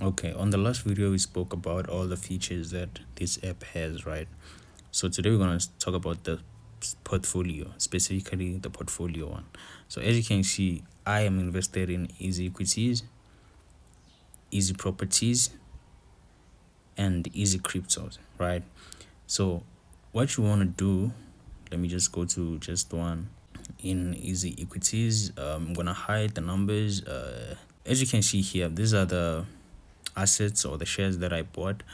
Okay, on the last video we spoke about all the features that this app has, right? So today we're going to talk about the portfolio, specifically the portfolio one. So as you can see, I am invested in EasyEquities, Easy Properties, and Easy Cryptos, right? So what you want to do, let me just go to just one. In EasyEquities, I'm gonna hide the numbers. As you can see here, these are the assets or the shares that I bought.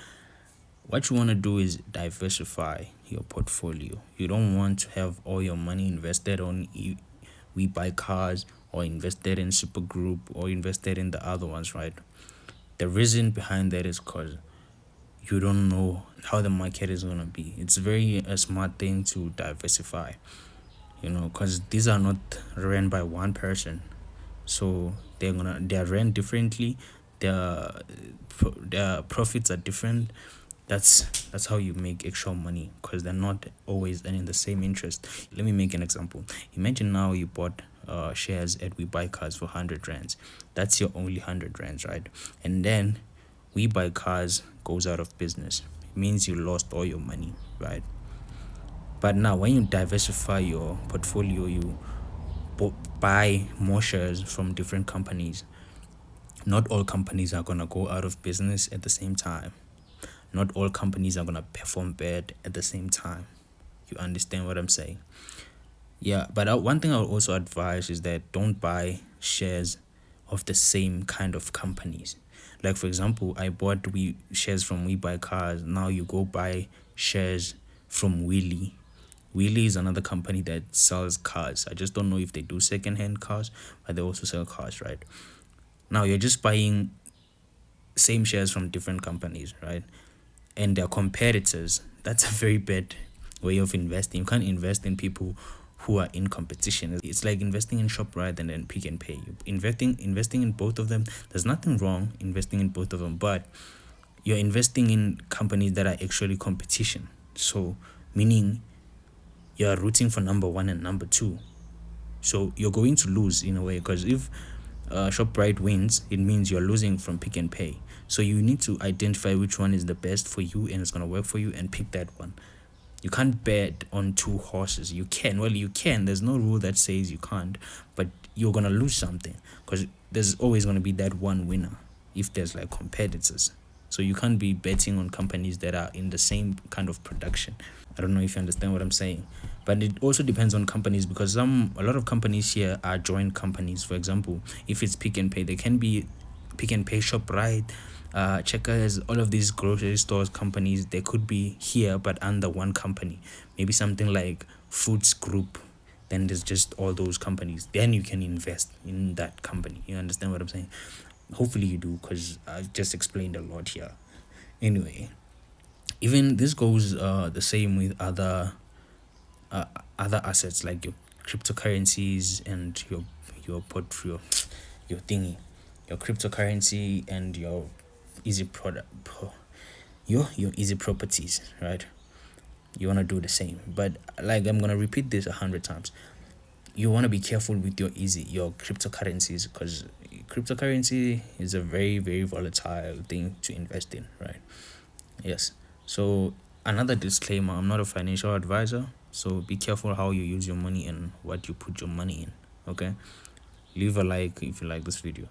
What you want to do is diversify your portfolio. You don't want to have all your money invested on We Buy Cars, or invested in Super Group, or invested in the other ones, right? The reason behind that is because you don't know how the market is going to be. It's very a smart thing to diversify, because these are not ran by one person. So they're ran differently. Their profits are different. That's how you make extra money, because they're not always earning the same interest. Let me make an example. Imagine now you bought shares at We Buy Cars for 100 rands. That's your only 100 rands, right? And then We Buy Cars goes out of business. It means you lost all your money, right? But now when you diversify your portfolio, you buy more shares from different companies. Not all companies are going to go out of business at the same time. Not all companies are going to perform bad at the same time. You understand what I'm saying? Yeah, but one thing I would also advise is that don't buy shares of the same kind of companies. Like, for example, I bought shares from We Buy Cars. Now you go buy shares from Wheelie. Wheelie is another company that sells cars. I just don't know if they do second-hand cars, but they also sell cars, right? Now you're just buying same shares from different companies, right? And they're competitors. That's a very bad way of investing. You can't invest in people who are in competition. It's like investing in ShopRite and then Pick and Pay. Investing in both of them. There's nothing wrong investing in both of them, but you're investing in companies that are actually competition. So meaning you're rooting for number one and number two. So you're going to lose in a way, because if ShopRite wins, it means you're losing from Pick and Pay. So you need to identify which one is the best for you and it's going to work for you, and pick that one. You can't bet on two horses. You can. Well, you can. There's no rule that says you can't, but you're going to lose something, because there's always going to be that one winner if there's like competitors. So you can't be betting on companies that are in the same kind of production. I don't know if you understand what I'm saying, but it also depends on companies, because a lot of companies here are joint companies. For example, if it's Pick and Pay, they can be Pick and Pay, ShopRite, Checkers, all of these grocery stores companies. They could be here but under one company. Maybe something like Foods Group. Then there's just all those companies. Then you can invest in that company. You understand what I'm saying? Hopefully you do, because I just explained a lot here. Anyway, even this goes the same with other assets, like your cryptocurrencies and your portfolio, your thingy, your cryptocurrency and your easy product, your easy properties, right? You want to do the same, but like I'm gonna repeat this 100 times. You want to be careful with your cryptocurrencies, because cryptocurrency is a very, very volatile thing to invest in, right? Yes. So another disclaimer, I'm not a financial advisor, so be careful how you use your money and what you put your money in. Okay? Leave a like if you like this video.